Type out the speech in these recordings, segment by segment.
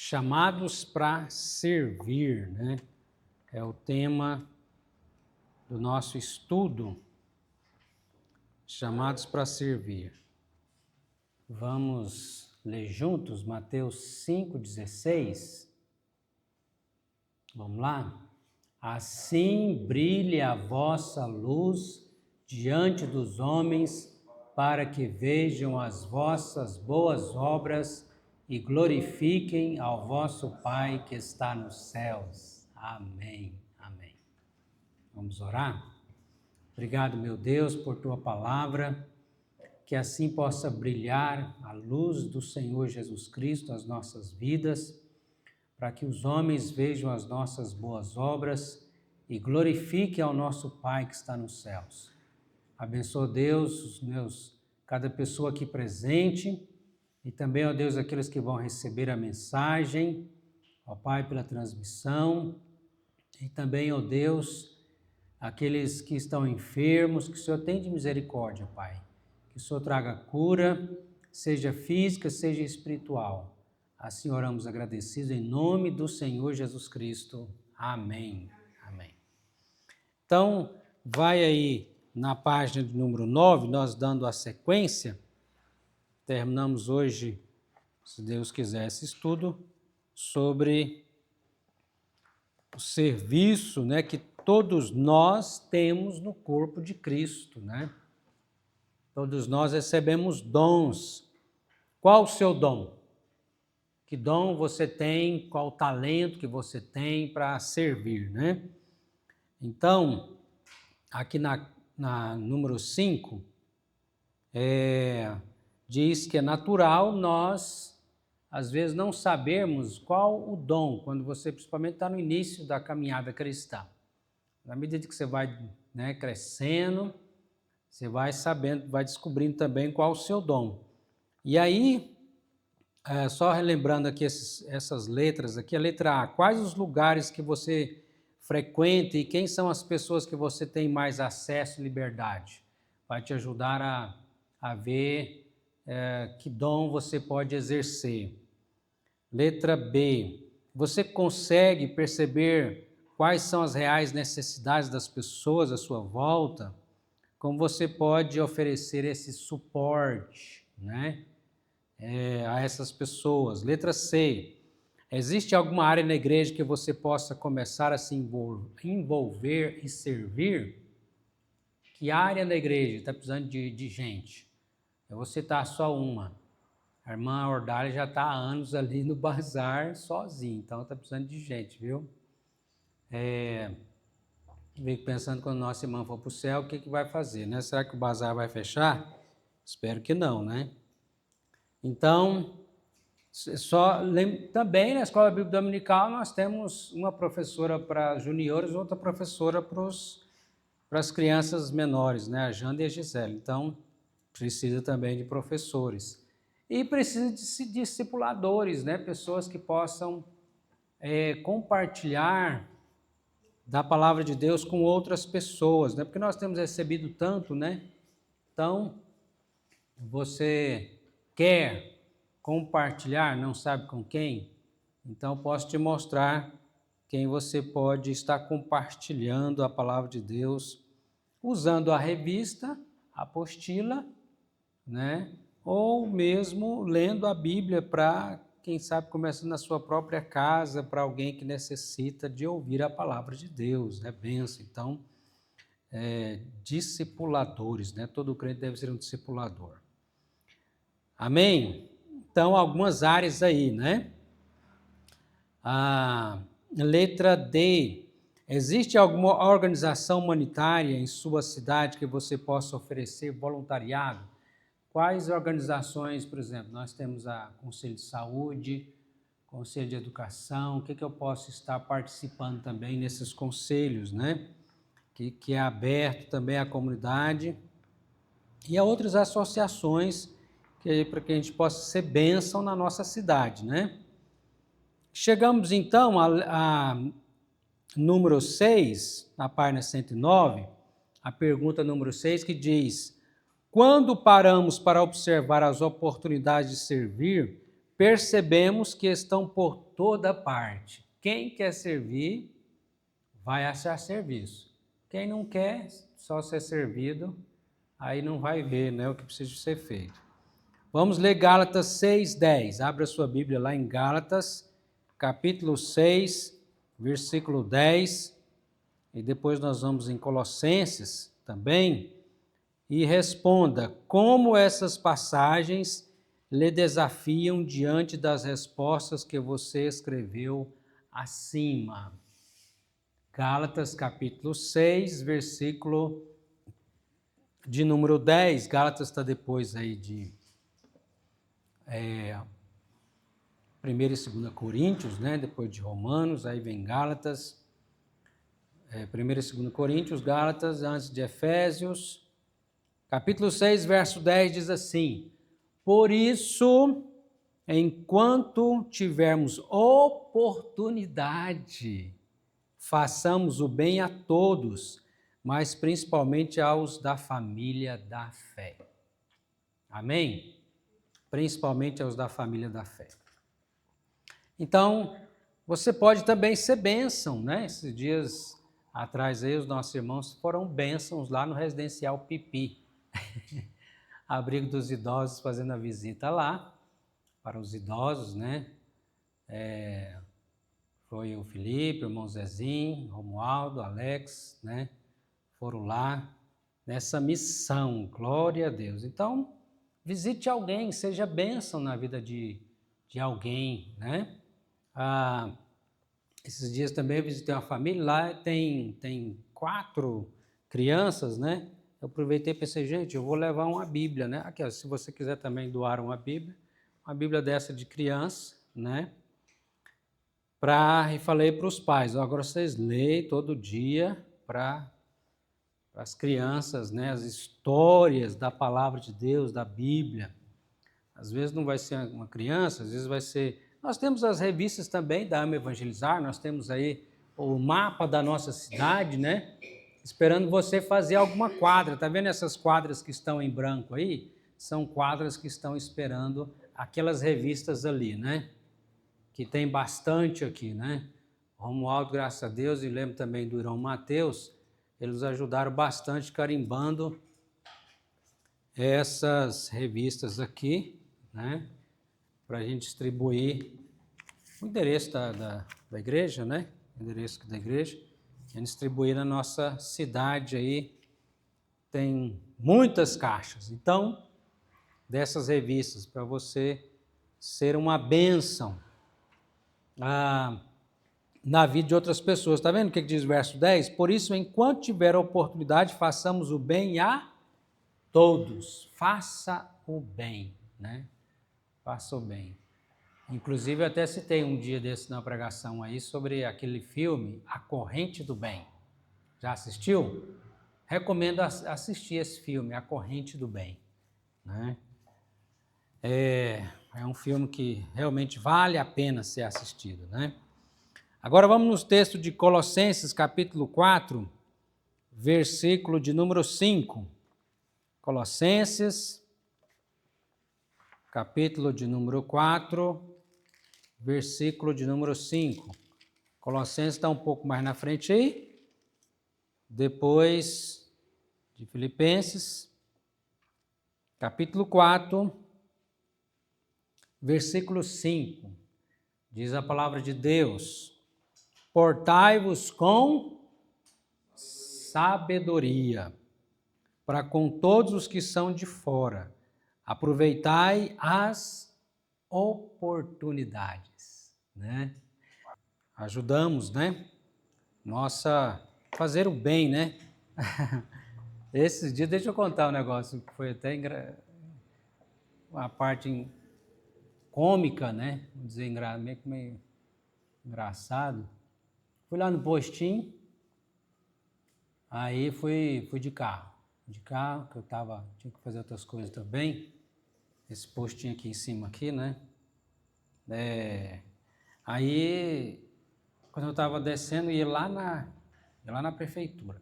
Chamados para servir, né? É o tema do nosso estudo. Chamados para servir. Vamos ler juntos Mateus 5,16. Vamos lá? Assim brilhe a vossa luz diante dos homens, para que vejam as vossas boas obras e glorifiquem ao vosso Pai que está nos céus. Amém. Amém. Vamos orar? Obrigado, meu Deus, por tua palavra, que assim possa brilhar a luz do Senhor Jesus Cristo nas nossas vidas, para que os homens vejam as nossas boas obras e glorifiquem ao nosso Pai que está nos céus. Abençoa, Deus, cada pessoa aqui presente e também, ó Deus, aqueles que vão receber a mensagem, ó Pai, pela transmissão, e também, ó Deus, aqueles que estão enfermos, que o Senhor tenha de misericórdia, Pai. Que o Senhor traga cura, seja física, seja espiritual. Assim oramos agradecidos em nome do Senhor Jesus Cristo. Amém. Amém. Então, vai aí na página de número 9, nós dando a sequência. Terminamos hoje, se Deus quiser, esse estudo sobre o serviço, né, que todos nós temos no corpo de Cristo, né? Todos nós recebemos dons. Qual o seu dom? Que dom você tem? Qual o talento que você tem para servir, né? Então, aqui na número 5, diz que é natural nós, às vezes, não sabermos qual o dom, quando você principalmente está no início da caminhada cristã. Na medida que você vai, né, crescendo, você vai sabendo, vai descobrindo também qual o seu dom. E aí, só relembrando aqui essas letras aqui, a letra A, quais os lugares que você frequenta e quem são as pessoas que você tem mais acesso e liberdade? Vai te ajudar a ver que dom você pode exercer. Letra B, você consegue perceber quais são as reais necessidades das pessoas à sua volta? Como você pode oferecer esse suporte, né, a essas pessoas? Letra C, existe alguma área na igreja que você possa começar a se envolver e servir? Que área da igreja está precisando de gente? Eu vou citar só uma. A irmã Ordália já está há anos ali no bazar sozinha, então está precisando de gente, viu? Fico pensando, quando nossa irmã for para o céu, o que vai fazer, né? Será que o bazar vai fechar? Espero que não, né? Então, também na Escola Bíblica Dominical nós temos uma professora para juniores, outra professora para as crianças menores, né? A Janda e a Gisele. Então, precisa também de professores. E precisa de discipuladores, né? Pessoas que possam compartilhar da palavra de Deus com outras pessoas, né? Porque nós temos recebido tanto, né? Então, você quer compartilhar, não sabe com quem? Então, posso te mostrar quem você pode estar compartilhando a palavra de Deus, usando a revista, a apostila, né? Ou mesmo lendo a Bíblia para, quem sabe, começando na sua própria casa, para alguém que necessita de ouvir a palavra de Deus, né? Benção. Então, discipuladores, né? Todo crente deve ser um discipulador. Amém? Então, algumas áreas aí, né? A letra D. Existe alguma organização humanitária em sua cidade que você possa oferecer voluntariado? Quais organizações, por exemplo? Nós temos a Conselho de Saúde, Conselho de Educação, o que eu posso estar participando também nesses conselhos, né? Que é aberto também à comunidade, e a outras associações para que a gente possa ser bênção na nossa cidade, né? Chegamos então a número 6, na página 109, a pergunta número 6, que diz: quando paramos para observar as oportunidades de servir, percebemos que estão por toda parte. Quem quer servir, vai achar serviço. Quem não quer só ser servido, aí não vai ver, né, o que precisa ser feito. Vamos ler Gálatas 6:10. Abra sua Bíblia lá em Gálatas, capítulo 6, versículo 10. E depois nós vamos em Colossenses também. E responda como essas passagens lhe desafiam diante das respostas que você escreveu acima. Gálatas capítulo 6, versículo de número 10. Gálatas está depois aí de 1 e 2 Coríntios, né? Depois de Romanos, aí vem Gálatas. 1 e 2 Coríntios, Gálatas, antes de Efésios. Capítulo 6, verso 10 diz assim: por isso, enquanto tivermos oportunidade, façamos o bem a todos, mas principalmente aos da família da fé. Amém? Principalmente aos da família da fé. Então, você pode também ser bênção, né? Esses dias atrás aí, os nossos irmãos foram bênçãos lá no Residencial Pipi. Abrigo dos idosos, fazendo a visita lá para os idosos, né? Foi o Felipe, o irmão Zezinho, Romualdo, Alex, né? Foram lá nessa missão, glória a Deus. Então, visite alguém, seja bênção na vida de alguém, né? Esses dias também eu visitei uma família, lá tem 4 crianças, né? Eu aproveitei e pensei, gente, eu vou levar uma Bíblia, né? Aqui, ó, se você quiser também doar uma Bíblia dessa de criança, né? E falei para os pais, agora vocês leem todo dia para as crianças, né? As histórias da palavra de Deus, da Bíblia. Às vezes não vai ser uma criança, às vezes vai ser... Nós temos as revistas também da Amo Evangelizar, nós temos aí o mapa da nossa cidade, né? Esperando você fazer alguma quadra. Tá vendo essas quadras que estão em branco aí? São quadras que estão esperando aquelas revistas ali, né? Que tem bastante aqui, né? Romualdo, graças a Deus, e lembro também do irmão Mateus, eles ajudaram bastante carimbando essas revistas aqui, né? Para a gente distribuir o endereço da igreja, né? O endereço da igreja. A gente distribuir na nossa cidade aí. Tem muitas caixas. Então, dessas revistas, para você ser uma bênção na vida de outras pessoas. Está vendo o que diz o verso 10? Por isso, enquanto tiver a oportunidade, façamos o bem a todos. Faça o bem, né? Faça o bem. Inclusive, eu até citei um dia desse na pregação aí sobre aquele filme A Corrente do Bem. Já assistiu? Recomendo assistir esse filme, A Corrente do Bem, né? É um filme que realmente vale a pena ser assistido, né? Agora vamos no texto de Colossenses, capítulo 4, versículo de número 5. Colossenses, capítulo de número 4, versículo de número 5. Colossenses está um pouco mais na frente aí. Depois de Filipenses, capítulo 4, versículo 5. Diz a palavra de Deus: portai-vos com sabedoria para com todos os que são de fora. Aproveitai as oportunidades, né? Ajudamos, né? Fazer o bem, né? Esses dias, deixa eu contar um negócio que foi até uma parte cômica, né? Vou dizer meio engraçado. Fui lá no postinho, aí fui de carro. Que eu tinha que fazer outras coisas também. Esse postinho aqui em cima, aqui, né? Aí, quando eu estava descendo, ia lá na prefeitura.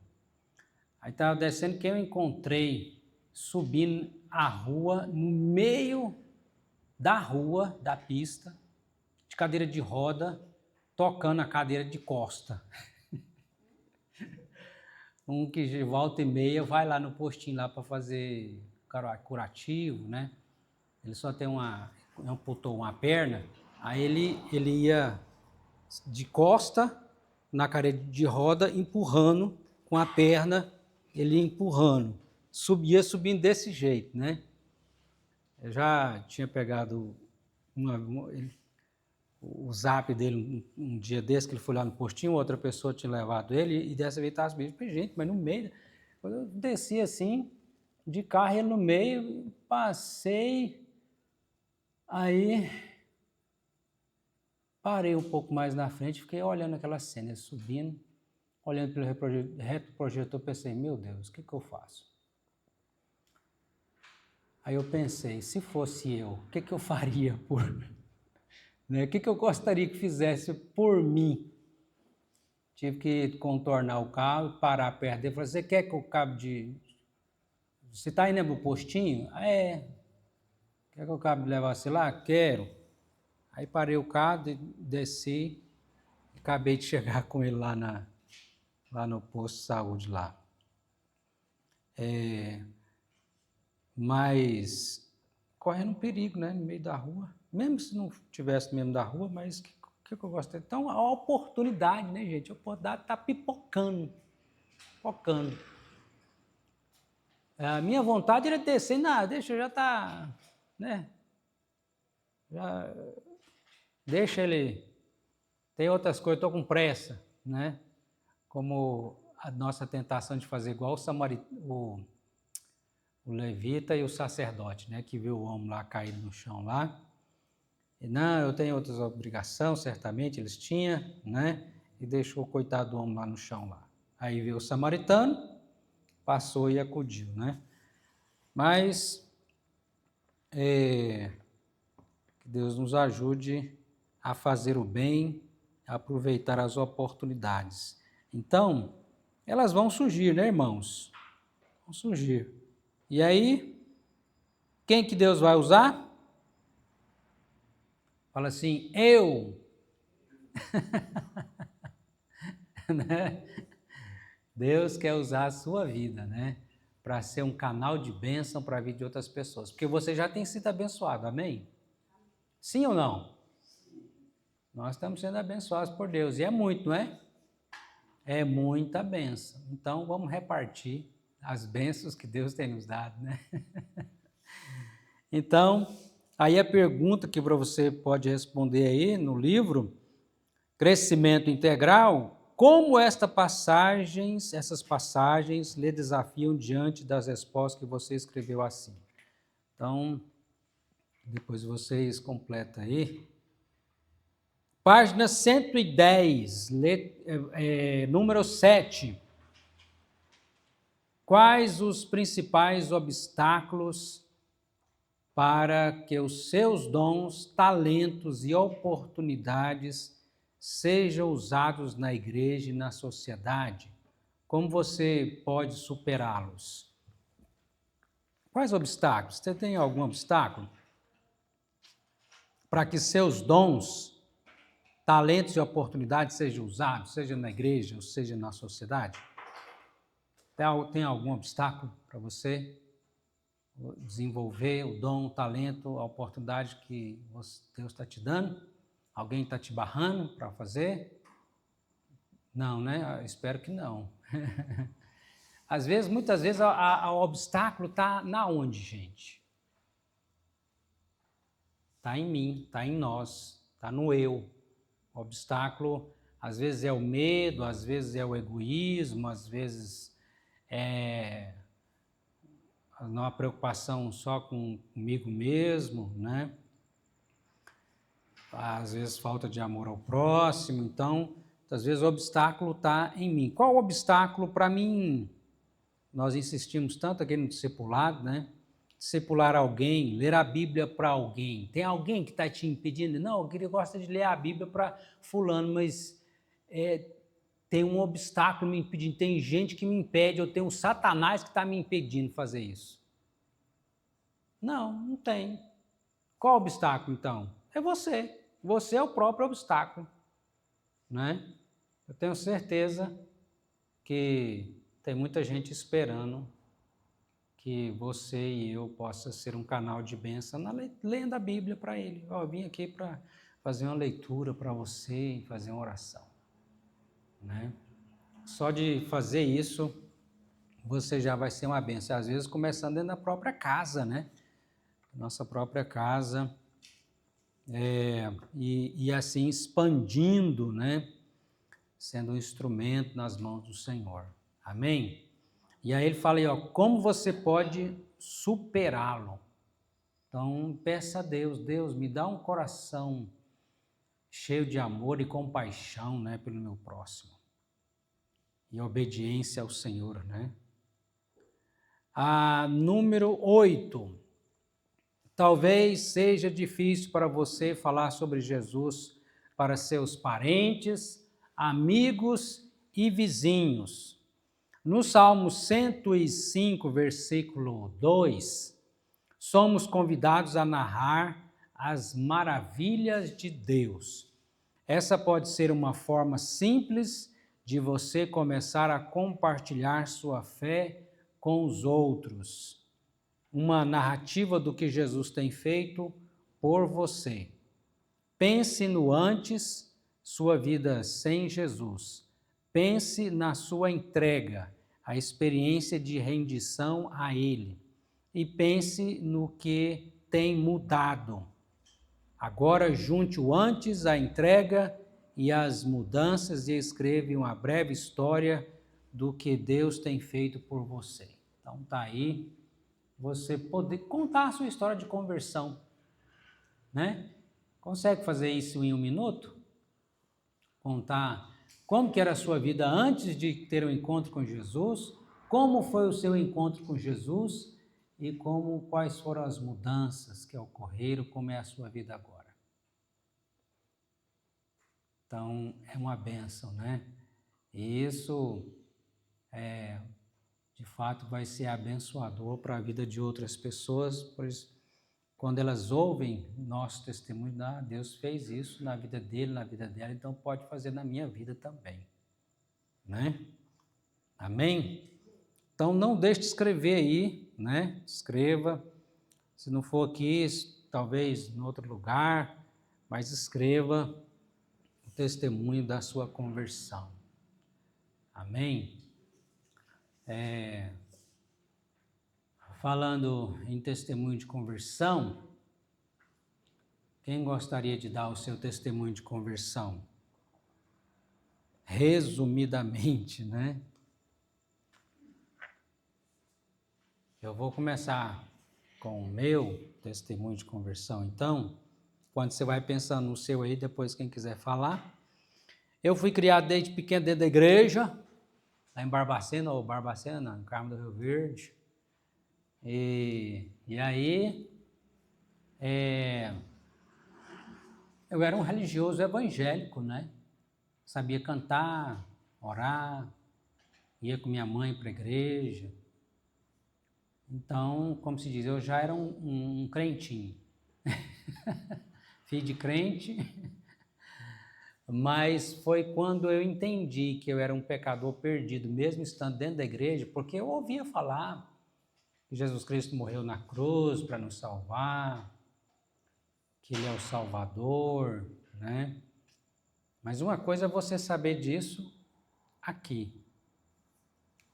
Aí estava descendo, quem eu encontrei subindo a rua no meio da rua, da pista, de cadeira de roda, tocando a cadeira de costa. Um que de volta e meia vai lá no postinho lá para fazer curativo, né? Ele só tem amputou uma perna, aí ele ia de costa na cadeira de roda, empurrando com a perna, ele ia empurrando, subindo desse jeito, né? Eu já tinha pegado o zap dele um dia desse, que ele foi lá no postinho, outra pessoa tinha levado ele, e dessa vez estava subindo. Gente, mas no meio, quando eu desci assim, de carro, ele no meio, passei, aí parei um pouco mais na frente, fiquei olhando aquela cena, ele subindo, olhando pelo retroprojetor, pensei, meu Deus, o que eu faço? Aí eu pensei, se fosse eu, o que eu faria por... Né? O que eu gostaria que fizesse por mim? Tive que contornar o carro, parar perto dele, falei, você quer que eu cabo de... Você está indo no postinho? Ah, é. Quer que eu cabo de levar você lá? Quero. Aí parei o carro, desci, acabei de chegar com ele lá no posto de saúde lá. Mas correndo um perigo, né, no meio da rua. Mesmo se não tivesse mesmo da rua, mas o que eu gosto? Então, a oportunidade, né, gente? A oportunidade está pipocando. A minha vontade era descer, não, deixa, já está, né? Já, deixa ele, tem outras coisas, estou com pressa, né? Como a nossa tentação de fazer igual o levita e o sacerdote, né? Que viu o homem lá caído no chão lá. E, não, eu tenho outras obrigações, certamente eles tinham, né? E deixou o coitado do homem lá no chão lá. Aí veio o samaritano, passou e acudiu, né? Mas que Deus nos ajude a fazer o bem, a aproveitar as oportunidades. Então, elas vão surgir, né, irmãos? Vão surgir. E aí, quem que Deus vai usar? Fala assim, eu. Né? Deus quer usar a sua vida, né? Para ser um canal de bênção para a vida de outras pessoas. Porque você já tem sido abençoado, amém? Sim ou não? Nós estamos sendo abençoados por Deus. E é muito, não é? É muita bênção. Então, vamos repartir as bênçãos que Deus tem nos dado, né? Então, aí a pergunta que você pode responder aí no livro, Crescimento Integral, como essas passagens lhe desafiam diante das respostas que você escreveu assim. Então, depois vocês completam aí. Página 110, número 7. Quais os principais obstáculos para que os seus dons, talentos e oportunidades sejam usados na igreja e na sociedade? Como você pode superá-los? Quais obstáculos? Você tem algum obstáculo? Para que seus dons, talentos e oportunidades sejam usados, seja na igreja ou seja na sociedade? Tem algum obstáculo para você desenvolver o dom, o talento, a oportunidade que Deus está te dando? Alguém está te barrando para fazer? Não, né? Eu espero que não. Muitas vezes, o obstáculo está na onde, gente? Está em mim, está em nós, está no eu. O obstáculo, às vezes, é o medo, às vezes é o egoísmo, às vezes é uma preocupação só comigo mesmo, né? Às vezes falta de amor ao próximo, então, às vezes o obstáculo está em mim. Qual o obstáculo para mim? Nós insistimos tanto aqui no discipulado, né? Discipular alguém, ler a Bíblia para alguém. Tem alguém que está te impedindo? Não, eu gosto de ler a Bíblia para fulano, mas tem um obstáculo me impedindo, tem gente que me impede, eu tenho um Satanás que está me impedindo de fazer isso. Não tem. Qual obstáculo, então? É você. Você é o próprio obstáculo, né? Eu tenho certeza que tem muita gente esperando que você e eu possa ser um canal de bênção lendo a Bíblia para ele. Eu vim aqui para fazer uma leitura para você e fazer uma oração, né? Só de fazer isso, você já vai ser uma bênção. Às vezes começando dentro da própria casa, né? Nossa própria casa, e assim expandindo, né? Sendo um instrumento nas mãos do Senhor. Amém? E aí ele fala aí, ó, como você pode superá-lo? Então, peça a Deus, Deus, me dá um coração cheio de amor e compaixão, né, pelo meu próximo. E obediência ao Senhor, né? A número 8. Talvez seja difícil para você falar sobre Jesus para seus parentes, amigos e vizinhos. No Salmo 105, versículo 2, somos convidados a narrar as maravilhas de Deus. Essa pode ser uma forma simples de você começar a compartilhar sua fé com os outros. Uma narrativa do que Jesus tem feito por você. Pense no antes, sua vida sem Jesus. Pense na sua entrega, a experiência de rendição a Ele. E pense no que tem mudado. Agora junte o antes, a entrega e as mudanças e escreva uma breve história do que Deus tem feito por você. Então tá aí, você poder contar a sua história de conversão, né? Consegue fazer isso em 1 minuto? Contar como que era a sua vida antes de ter um encontro com Jesus, como foi o seu encontro com Jesus e quais foram as mudanças que ocorreram, como é a sua vida agora. Então, é uma bênção, né? E isso, de fato, vai ser abençoador para a vida de outras pessoas, pois quando elas ouvem nosso testemunho, Deus fez isso na vida dele, na vida dela, então pode fazer na minha vida também, né? Amém? Então não deixe de escrever aí, né? Escreva, se não for aqui, talvez em outro lugar, mas escreva o testemunho da sua conversão. Amém? Falando em testemunho de conversão, quem gostaria de dar o seu testemunho de conversão? Resumidamente, né? Eu vou começar com o meu testemunho de conversão, então, quando você vai pensando no seu aí, depois quem quiser falar. Eu fui criado desde pequeno dentro da igreja, lá em Barbacena, em Carmo do Rio Verde. E aí, eu era um religioso evangélico, né? Sabia cantar, orar, ia com minha mãe para a igreja. Então, como se diz, eu já era um crentinho. Filho de crente, mas foi quando eu entendi que eu era um pecador perdido, mesmo estando dentro da igreja, porque eu ouvia falar que Jesus Cristo morreu na cruz para nos salvar, que Ele é o Salvador, né? Mas uma coisa é você saber disso aqui.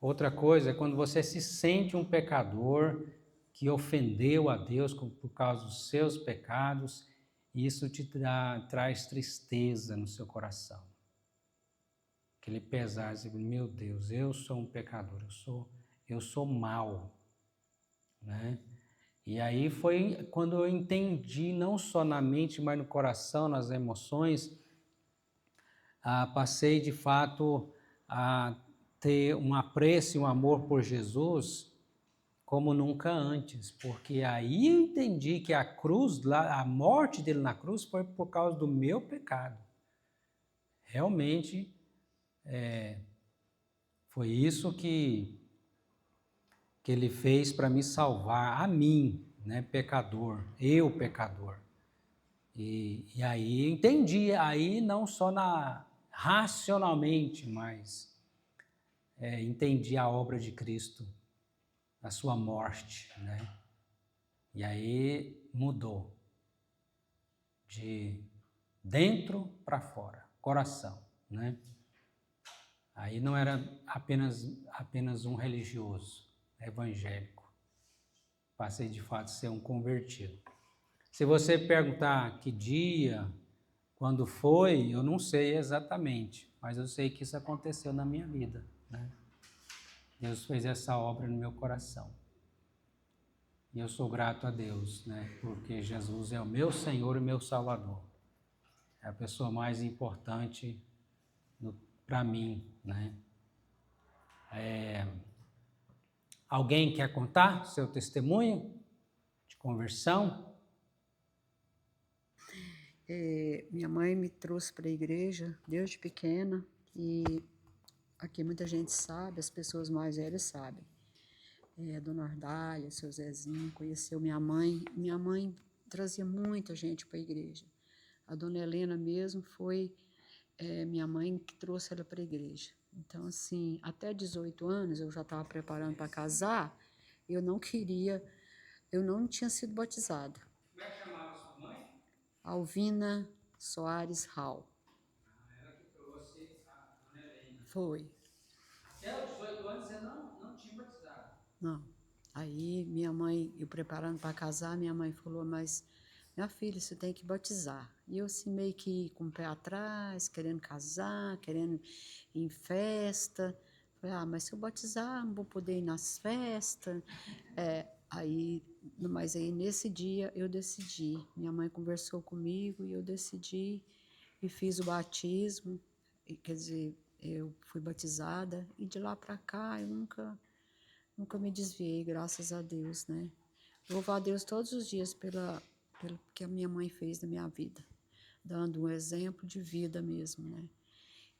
Outra coisa é quando você se sente um pecador que ofendeu a Deus por causa dos seus pecados, e isso te traz tristeza no seu coração. Aquele pesar, dizer, meu Deus, eu sou um pecador, eu sou mau, né? E aí foi quando eu entendi, não só na mente, mas no coração, nas emoções, passei de fato a ter um apreço e um amor por Jesus como nunca antes, porque aí eu entendi que a cruz, a morte dele na cruz foi por causa do meu pecado. Realmente foi isso que ele fez para me salvar, a mim, né, pecador, eu pecador. E aí entendi, aí não só racionalmente, mas entendi a obra de Cristo, a sua morte, né? E aí mudou de dentro para fora, coração, né? Aí não era apenas um religioso, evangélico. Passei de fato a ser um convertido. Se você perguntar que dia, quando foi, eu não sei exatamente, mas eu sei que isso aconteceu na minha vida, né? Deus fez essa obra no meu coração. E eu sou grato a Deus, né? Porque Jesus é o meu Senhor e meu Salvador. É a pessoa mais importante para mim, né? Alguém quer contar seu testemunho de conversão? Minha mãe me trouxe para a igreja desde pequena e aqui muita gente sabe, as pessoas mais velhas sabem. Dona Ardália, seu Zezinho, conheceu minha mãe. Minha mãe trazia muita gente para a igreja. A Dona Helena mesmo foi minha mãe que trouxe ela para a igreja. Então, assim, até 18 anos eu já estava preparando para casar, eu não tinha sido batizada. Como é que chamava sua mãe? Alvina Soares Hall. Ela que trouxe a Dona Helena. Foi. Até os 18 anos você não tinha batizado? Não. Aí minha mãe, eu preparando para casar, minha mãe falou, mas minha filha, você tem que batizar. E eu assim meio que com o pé atrás, querendo casar, querendo ir em festa. Falei, mas se eu batizar, não vou poder ir nas festas. Mas aí nesse dia eu decidi. Minha mãe conversou comigo e eu decidi e fiz o batismo. Quer dizer, eu fui batizada e de lá para cá eu nunca me desviei, graças a Deus, né? Louvo a Deus todos os dias pelo que a minha mãe fez na minha vida, dando um exemplo de vida mesmo, né?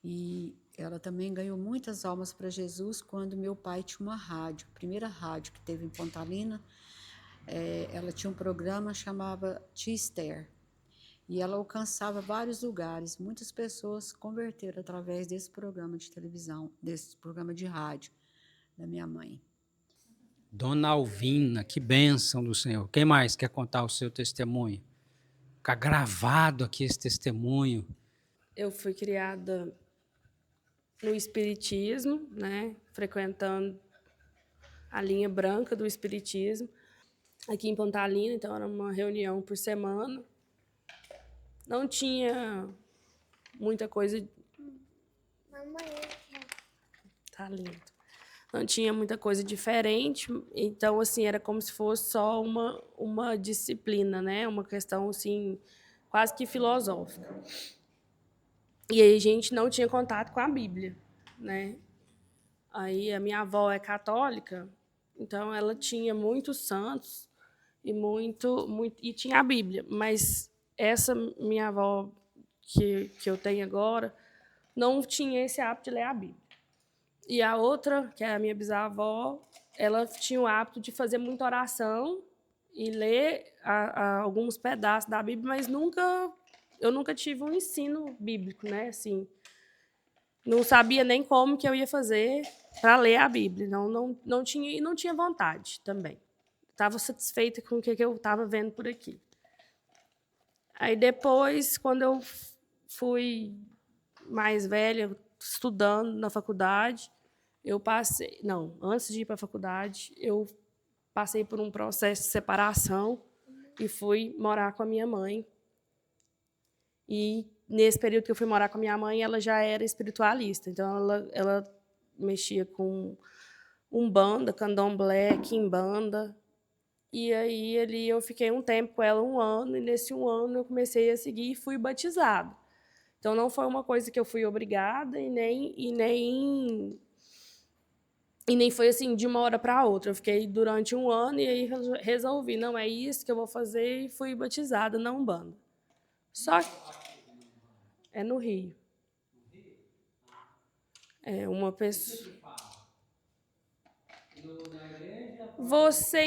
E ela também ganhou muitas almas para Jesus quando meu pai tinha uma rádio, a primeira rádio que teve em Pontalina. Ela tinha um programa chamava Tia Esther, e ela alcançava vários lugares. Muitas pessoas converteram através desse programa de televisão, desse programa de rádio da minha mãe. Dona Alvina, que bênção do Senhor. Quem mais quer contar o seu testemunho? Ficar gravado aqui esse testemunho. Eu fui criada no espiritismo, né, frequentando a linha branca do espiritismo, aqui em Pontalina, então era uma reunião por semana. Não tinha muita coisa... Tá lindo. Não tinha muita coisa diferente, então, assim, era como se fosse só uma disciplina, né, uma questão, assim, quase que filosófica. E aí a gente não tinha contato com a Bíblia, né? Aí a minha avó é católica, então ela tinha muitos santos e tinha a Bíblia, mas essa minha avó que eu tenho agora não tinha esse hábito de ler a Bíblia. E a outra, que é a minha bisavó, ela tinha o hábito de fazer muita oração e ler alguns pedaços da Bíblia, mas eu nunca tive um ensino bíblico, né? Assim, não sabia nem como que eu ia fazer para ler a Bíblia. Não tinha vontade também. Estava satisfeita com o que eu estava vendo por aqui. Aí depois, quando eu fui mais velha, estudando na faculdade, antes de ir para a faculdade, eu passei por um processo de separação e fui morar com a minha mãe. E nesse período que eu fui morar com a minha mãe, ela já era espiritualista. Então, ela mexia com umbanda, candomblé, quimbanda. E aí ali eu fiquei um tempo com ela, 1 ano, e nesse 1 ano eu comecei a seguir e fui batizada. Então, não foi uma coisa que eu fui obrigada e nem foi assim de uma hora para outra. Eu fiquei durante 1 ano e aí resolvi, não é isso que eu vou fazer, e fui batizada na Umbanda. Só que é no Rio. É uma pessoa. Você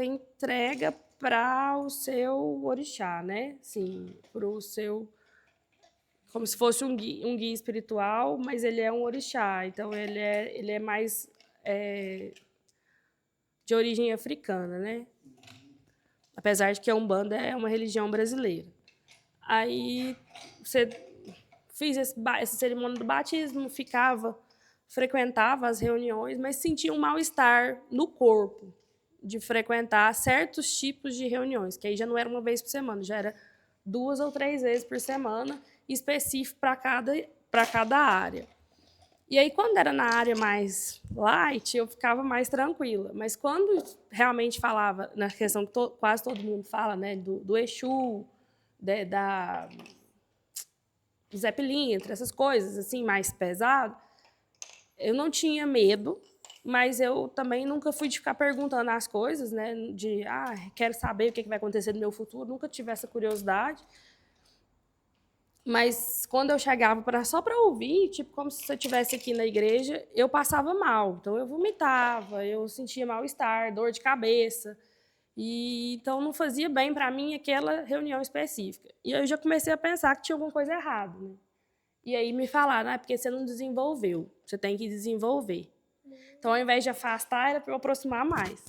entrega para o seu orixá, né? Sim, para o seu... Como se fosse um guia espiritual, mas ele é um orixá. Então, ele é mais de origem africana, né? Apesar de que a Umbanda é uma religião brasileira. Aí, fiz essa cerimônia do batismo, frequentava as reuniões, mas sentia um mal-estar no corpo de frequentar certos tipos de reuniões, que aí já não era uma vez por semana, já era 2 ou 3 vezes por semana, específico para cada área. E aí, quando era na área mais light, eu ficava mais tranquila. Mas quando realmente falava, na questão que quase todo mundo fala, né, do Exu, do Zé Pilintra, essas coisas assim, mais pesado, eu não tinha medo, mas eu também nunca fui de ficar perguntando as coisas, né, de, quero saber o que vai acontecer no meu futuro, nunca tive essa curiosidade. Mas quando eu chegava só para ouvir, tipo, como se eu estivesse aqui na igreja, eu passava mal. Então, eu vomitava, eu sentia mal-estar, dor de cabeça. E então, não fazia bem para mim aquela reunião específica. E eu já comecei a pensar que tinha alguma coisa errada, né? E aí me falaram, é porque você não desenvolveu, você tem que desenvolver. Então, ao invés de afastar, era para eu aproximar mais.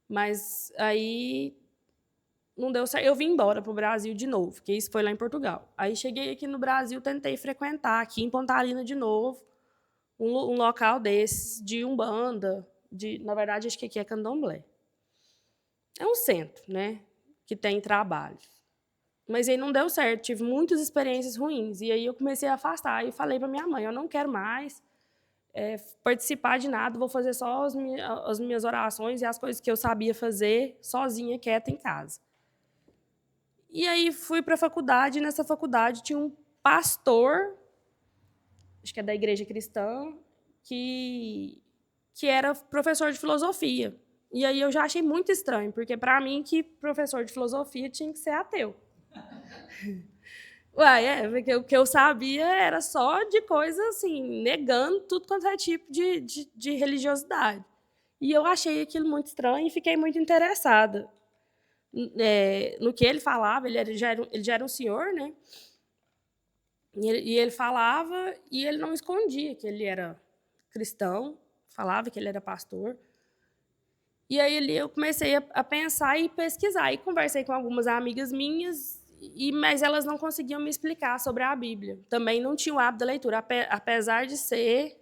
Mas aí não deu certo. Eu vim embora para o Brasil de novo, porque isso foi lá em Portugal. Aí cheguei aqui no Brasil, tentei frequentar aqui em Pontalina de novo, um local desses de Umbanda, na verdade, acho que aqui é Candomblé. É um centro, né, que tem trabalho. Mas aí não deu certo, tive muitas experiências ruins. E aí eu comecei a afastar e falei para minha mãe, eu não quero mais participar de nada, vou fazer só as minhas orações e as coisas que eu sabia fazer sozinha, quieta em casa. E aí fui para a faculdade, e nessa faculdade tinha um pastor, acho que é da igreja cristã, que era professor de filosofia. E aí eu já achei muito estranho, porque para mim que professor de filosofia tinha que ser ateu. Porque o que eu sabia era só de coisa assim, negando tudo quanto é tipo de religiosidade. E eu achei aquilo muito estranho e fiquei muito interessada no que ele falava. Ele já era um senhor, né? E ele falava e ele não escondia que ele era cristão, falava que ele era pastor. E aí eu comecei a pensar e pesquisar. E conversei com algumas amigas minhas, mas elas não conseguiam me explicar sobre a Bíblia. Também não tinham o hábito da leitura, apesar de ser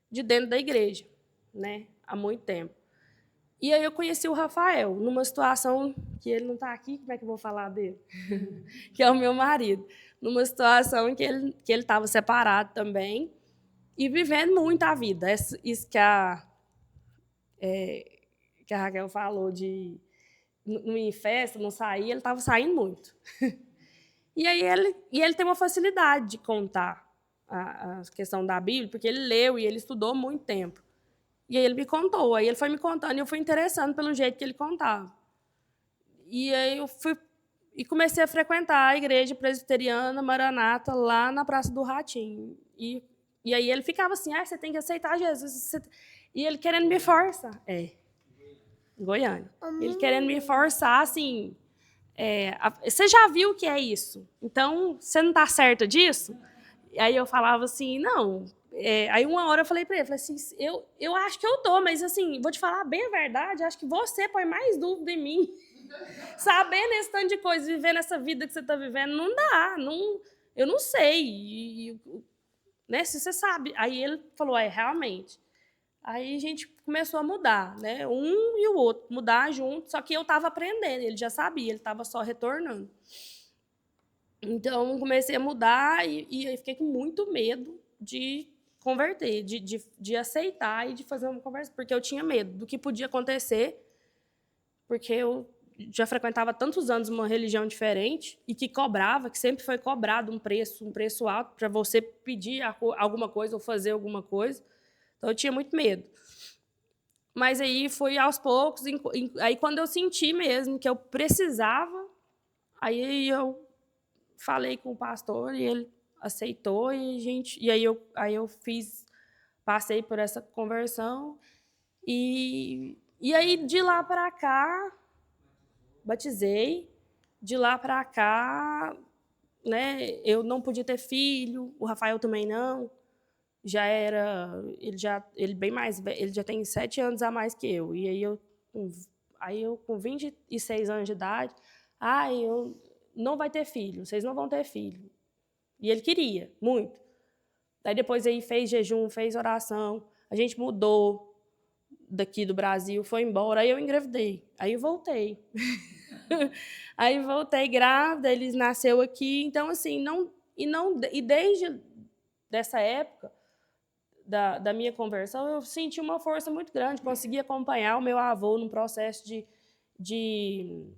de dentro da igreja, né? Há muito tempo. E aí eu conheci o Rafael, numa situação que ele não está aqui, como é que eu vou falar dele? Que é o meu marido. Numa situação que ele estava separado também e vivendo muito a vida. Isso que a Raquel falou de não ir em festa, não sair, ele estava saindo muito. E aí ele tem uma facilidade de contar a questão da Bíblia, porque ele leu e ele estudou muito tempo. E aí ele me contou, aí ele foi me contando e eu fui interessando pelo jeito que ele contava. E aí eu fui e comecei a frequentar a igreja presbiteriana Maranata lá na Praça do Ratinho. E aí ele ficava assim, você tem que aceitar Jesus. E ele querendo me forçar. Goiânia. Ele querendo me forçar, assim, você já viu o que é isso? Então, você não está certa disso? E aí eu falava assim, não. Aí uma hora eu falei para ele, assim, eu acho que eu tô, mas assim, vou te falar bem a verdade, acho que você põe mais dúvida em mim. Sabendo esse tanto de coisa, vivendo essa vida que você está vivendo, não dá. Eu não sei. Né, se você sabe. Aí ele falou, realmente. Aí a gente começou a mudar, né? Um e o outro, mudar junto. Só que eu estava aprendendo, ele já sabia, ele estava só retornando. Então, comecei a mudar e aí fiquei com muito medo de converter, de aceitar e de fazer uma conversa, porque eu tinha medo do que podia acontecer, porque eu já frequentava tantos anos uma religião diferente e que cobrava, que sempre foi cobrado um preço alto para você pedir alguma coisa ou fazer alguma coisa. Então, eu tinha muito medo. Mas aí foi aos poucos, aí quando eu senti mesmo que eu precisava, aí eu falei com o pastor e ele aceitou e aí eu passei por essa conversão e E aí, de lá para cá, batizei. De lá para cá, né, eu não podia ter filho, o Rafael também não. Já era, ele bem mais, ele já tem 7 anos a mais que eu. E aí eu com 26 anos de idade, eu não vai ter filho, vocês não vão ter filho. E ele queria, muito. Daí depois aí fez jejum, fez oração, a gente mudou daqui do Brasil, foi embora, aí eu engravidei, aí eu voltei. Aí voltei grávida, ele nasceu aqui, então assim, e desde dessa época da minha conversão, eu senti uma força muito grande, consegui acompanhar o meu avô num processo de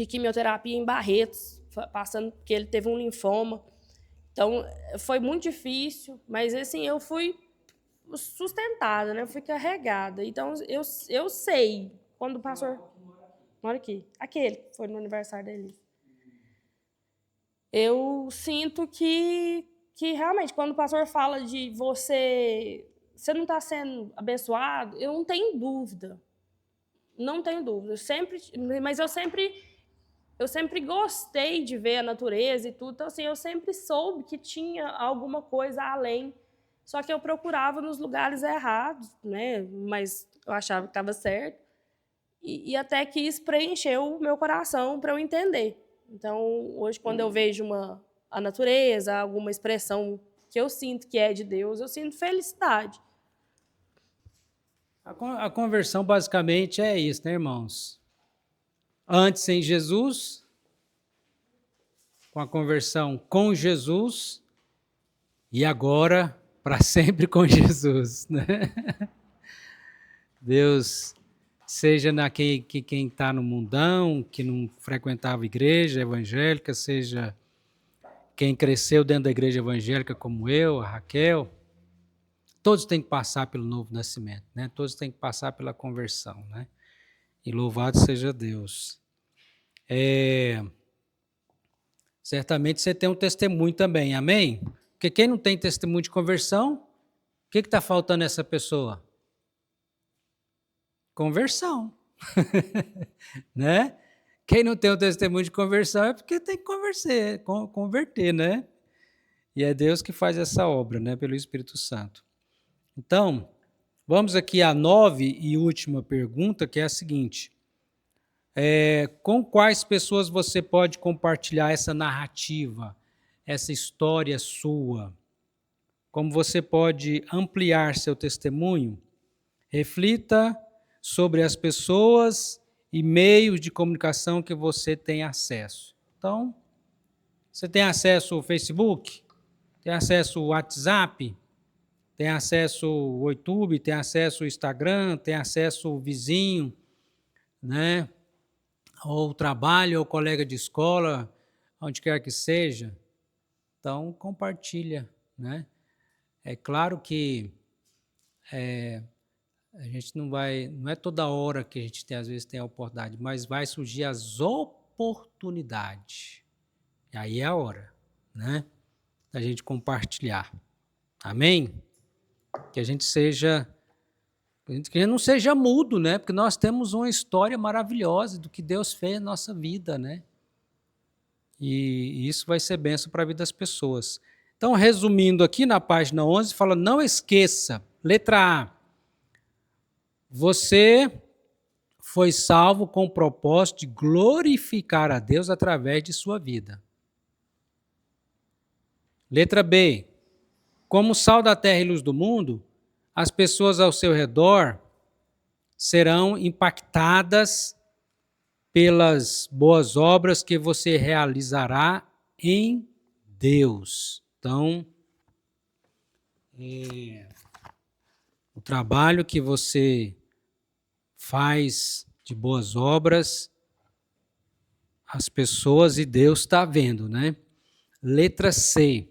quimioterapia em Barretos, passando porque ele teve um linfoma. Então, foi muito difícil, mas assim, eu fui sustentada, né? Eu fui carregada. Então, eu sei quando o pastor mora aqui, aquele que foi no aniversário dele. Eu sinto que realmente, quando o pastor fala de você não está sendo abençoado, eu não tenho dúvida. Não tenho dúvida. Mas eu sempre gostei de ver a natureza e tudo. Então, assim, eu sempre soube que tinha alguma coisa além. Só que eu procurava nos lugares errados, né? Mas eu achava que estava certo. E até que isso preencheu o meu coração para eu entender. Então, hoje, quando eu vejo a natureza, alguma expressão que eu sinto que é de Deus, eu sinto felicidade. A conversão basicamente é isso, né, irmãos? Antes sem Jesus, com a conversão com Jesus, e agora para sempre com Jesus, né? Deus seja quem está no mundão, que não frequentava igreja evangélica, seja quem cresceu dentro da igreja evangélica como eu, a Raquel, todos têm que passar pelo novo nascimento, né? Todos têm que passar pela conversão, né? E louvado seja Deus. Certamente você tem um testemunho também, amém? Porque quem não tem testemunho de conversão, o que está faltando nessa pessoa? Conversão. Né? Quem não tem o testemunho de conversão é porque tem que converter, né? E é Deus que faz essa obra, né? Pelo Espírito Santo. Então, vamos aqui à 9ª e última pergunta, que é a seguinte. Com quais pessoas você pode compartilhar essa narrativa, essa história sua? Como você pode ampliar seu testemunho? Reflita sobre as pessoas e meios de comunicação que você tem acesso. Então, você tem acesso ao Facebook? Tem acesso ao WhatsApp? Tem acesso ao YouTube? Tem acesso ao Instagram? Tem acesso ao vizinho? Né? Ou trabalho, ou colega de escola, onde quer que seja. Então, compartilha, né? É claro que a gente não é toda hora que a gente tem, às vezes tem a oportunidade, mas vai surgir as oportunidades. E aí é a hora, né? Da gente compartilhar. Amém? Que a gente não seja mudo, né? Porque nós temos uma história maravilhosa do que Deus fez na nossa vida, né? E isso vai ser bênção para a vida das pessoas. Então, resumindo aqui na página 11, fala, não esqueça, letra A, você foi salvo com o propósito de glorificar a Deus através de sua vida. Letra B, como sal da terra e luz do mundo, as pessoas ao seu redor serão impactadas pelas boas obras que você realizará em Deus. Então, o trabalho que você faz de boas obras, as pessoas e Deus está vendo, né? Letra C.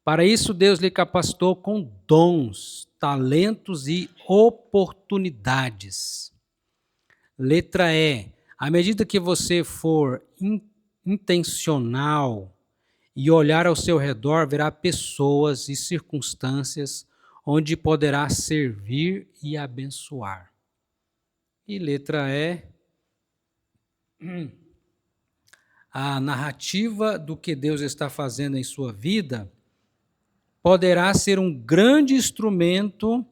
Para isso, Deus lhe capacitou com dons, talentos e oportunidades. Letra E. À medida que você for intencional e olhar ao seu redor, verá pessoas e circunstâncias onde poderá servir e abençoar. E letra E, a narrativa do que Deus está fazendo em sua vida poderá ser um grande instrumento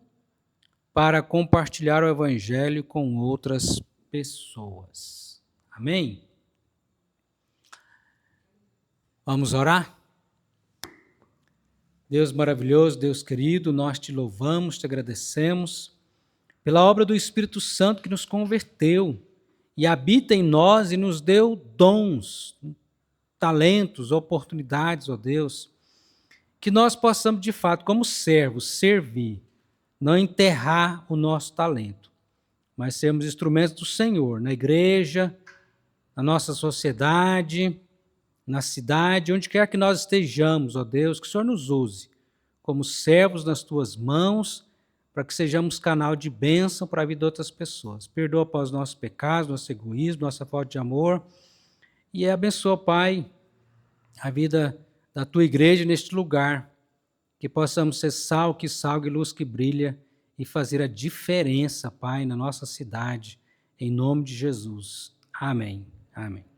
para compartilhar o Evangelho com outras pessoas. Amém? Vamos orar? Deus maravilhoso, Deus querido, nós te louvamos, te agradecemos pela obra do Espírito Santo que nos converteu e habita em nós e nos deu dons, talentos, oportunidades, ó Deus, que nós possamos de fato, como servos, servir, não enterrar o nosso talento, mas sermos instrumentos do Senhor na igreja, na nossa sociedade, na cidade, onde quer que nós estejamos, ó Deus, que o Senhor nos use como servos nas tuas mãos, para que sejamos canal de bênção para a vida de outras pessoas. Perdoa para os nossos pecados, nosso egoísmo, nossa falta de amor, e abençoa, Pai, a vida da tua igreja neste lugar, que possamos ser sal que salga e luz que brilha e fazer a diferença, Pai, na nossa cidade, em nome de Jesus. Amém. Amém.